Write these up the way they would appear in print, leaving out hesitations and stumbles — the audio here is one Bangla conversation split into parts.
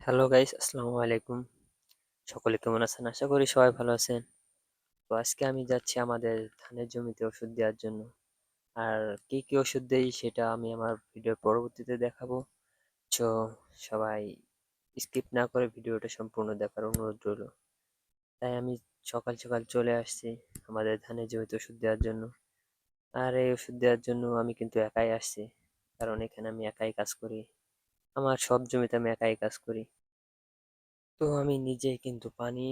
হ্যালো গাইস, আসসালামু আলাইকুম। সকলে কেমন আছেন? আশা করি সবাই ভালো আছেন। তো আজকে আমি যাচ্ছি আমাদের ধানের জমিতে ওষুধ দেওয়ার জন্য। আর কি কি ওষুধ দেই সেটা আমি আমার ভিডিওর পরবর্তীতে দেখাবো। তো সবাই স্কিপ না করে ভিডিওটা সম্পূর্ণ দেখার অনুরোধ রইলো। তাই আমি সকাল সকাল চলে আসছি আমাদের ধানের জমিতে ওষুধ দেওয়ার জন্য। আর এই ওষুধ দেওয়ার জন্য আমি কিন্তু একাই আসছি, কারণ এখানে আমি একাই কাজ করি। আমার সব জমিতে আমি একাই কাজ করি। তো আমি নিজেই কিন্তু পানি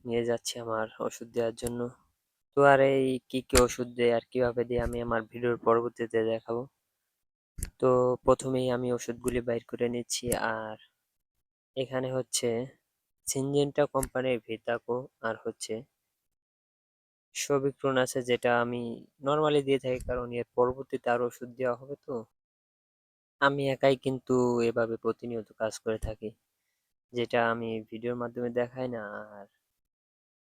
নিয়ে যাচ্ছি আমার ওষুধ দেওয়ার জন্য। তো আর এই কি কি ওষুধ দেয় আর কিভাবে দেয় আমি আমার ভিডিওর পরবর্তীতে দেখাবো। তো প্রথমেই আমি ওষুধগুলি বাইর করে নিচ্ছি। আর এখানে হচ্ছে সিনজেন্টা কোম্পানির ভিটাকো আর হচ্ছে সবিক্রন আছে, যেটা আমি নর্মালি দিয়ে থাকি, কারণ এর পরবর্তীতে আরো ওষুধ দেওয়া হবে। তো আমি একাই কিন্তু এভাবে প্রতিনিয়ত কাজ করে থাকি, যেটা আমি ভিডিওর মাধ্যমে দেখাই না। আর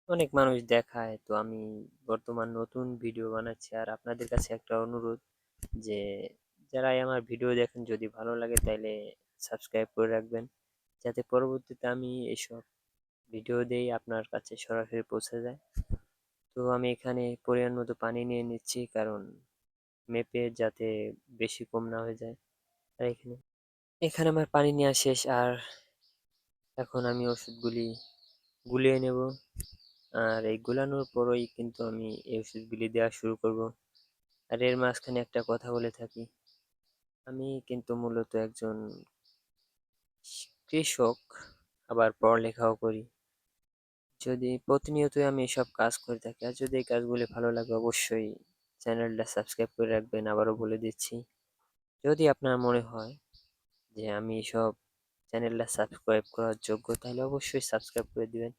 অনেক মানুষ দেখায়। তো আমি বর্তমান নতুন ভিডিও বানাচ্ছি। আর আপনাদের কাছে একটা অনুরোধ, যে যারাই আমার ভিডিও দেখেন, যদি ভালো লাগে তাইলে সাবস্ক্রাইব করে রাখবেন, যাতে পরবর্তীতে আমি এইসব ভিডিও দেই আপনার কাছে সরাসরি পৌঁছে যায়। তো আমি এখানে পরিমাণ মতো পানি নিয়ে নিচ্ছি, কারণ মেপে যাতে বেশি কম না হয়ে যায়। আর এখানে এখানে আমার পানি নেওয়া শেষ। আর এখন আমি ওষুধগুলি গুলিয়ে নেব। আর এই গুলানোর পরেই কিন্তু আমি এই ওষুধগুলি দেওয়া শুরু করব। আর এর মাঝখানে একটা কথা বলে থাকি, আমি কিন্তু মূলত একজন কৃষক, আবার পড়ালেখাও করি। যদি প্রতিনিয়তই আমি এসব কাজ করে থাকি, আর যদি এই কাজগুলি ভালো লাগে, অবশ্যই চ্যানেলটা সাবস্ক্রাইব করে রাখবেন। আবারও বলে দিচ্ছি, যদি আপনার মনে হয় যে আমি সব চ্যানেলটা সাবস্ক্রাইব করার যোগ্য, তাহলে অবশ্যই সাবস্ক্রাইব করে দিবেন।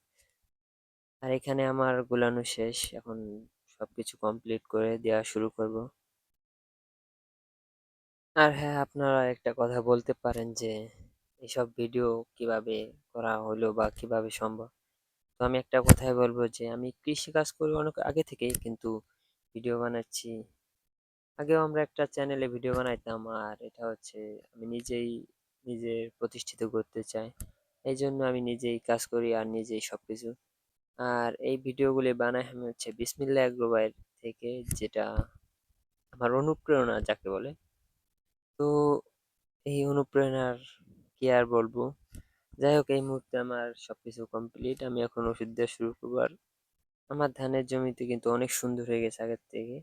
আর এখানে আমার গুলানো শেষ, এখন সবকিছু কমপ্লিট করে দেওয়া শুরু করব। আর হ্যাঁ, আপনারা একটা কথা বলতে পারেন যে এসব ভিডিও কিভাবে করা হলো বা কিভাবে সম্ভব। তো আমি একটা কথাই বলবো, যে আমি কৃষি কাজ করি অনেক আগে থেকেই, কিন্তু ভিডিও বানাচ্ছি। আগেও আমরা একটা চ্যানেলে ভিডিও বানাইতাম, আর এটা হচ্ছে আমি নিজেই নিজের প্রতিষ্ঠিত করতে চাই। এই জন্য আমি নিজেই কাজ করি আর নিজেই সবকিছু। আর এই ভিডিওগুলি বানাই আমি হচ্ছে বিসমিল্লাহ এগ্রোবাইর থেকে, যেটা আমার অনুপ্রেরণা যাকে বলে। তো এই অনুপ্রেরণার কি আর বলবো। যাই হোক, এই মুহূর্তে আমার সবকিছু কমপ্লিট, আমি এখন ওষুধ দেওয়া শুরু করবো। আর আমার ধানের জমিতে কিন্তু অনেক সুন্দর হয়ে গেছে আগের থেকে।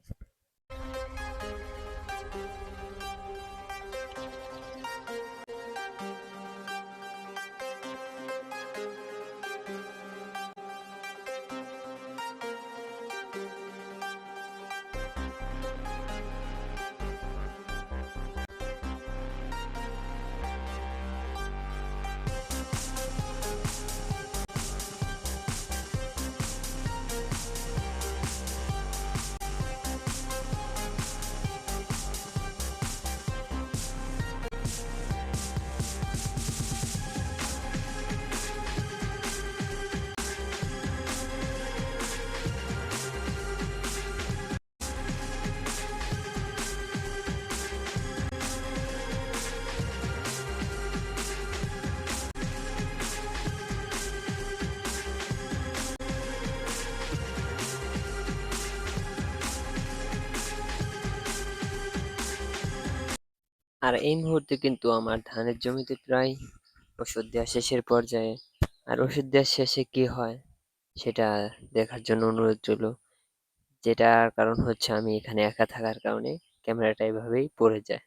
আর এই মুহূর্তে কিন্তু আমার ধানের জমিতে প্রায় ওষুধ দেওয়া শেষের পর্যায়ে। আর ওষুধ দেওয়ার শেষে কি হয় সেটা দেখার জন্য অনুরোধ রইল। যেটার কারণ হচ্ছে আমি এখানে একা থাকার কারণে ক্যামেরাটা এভাবেই পড়ে যায়।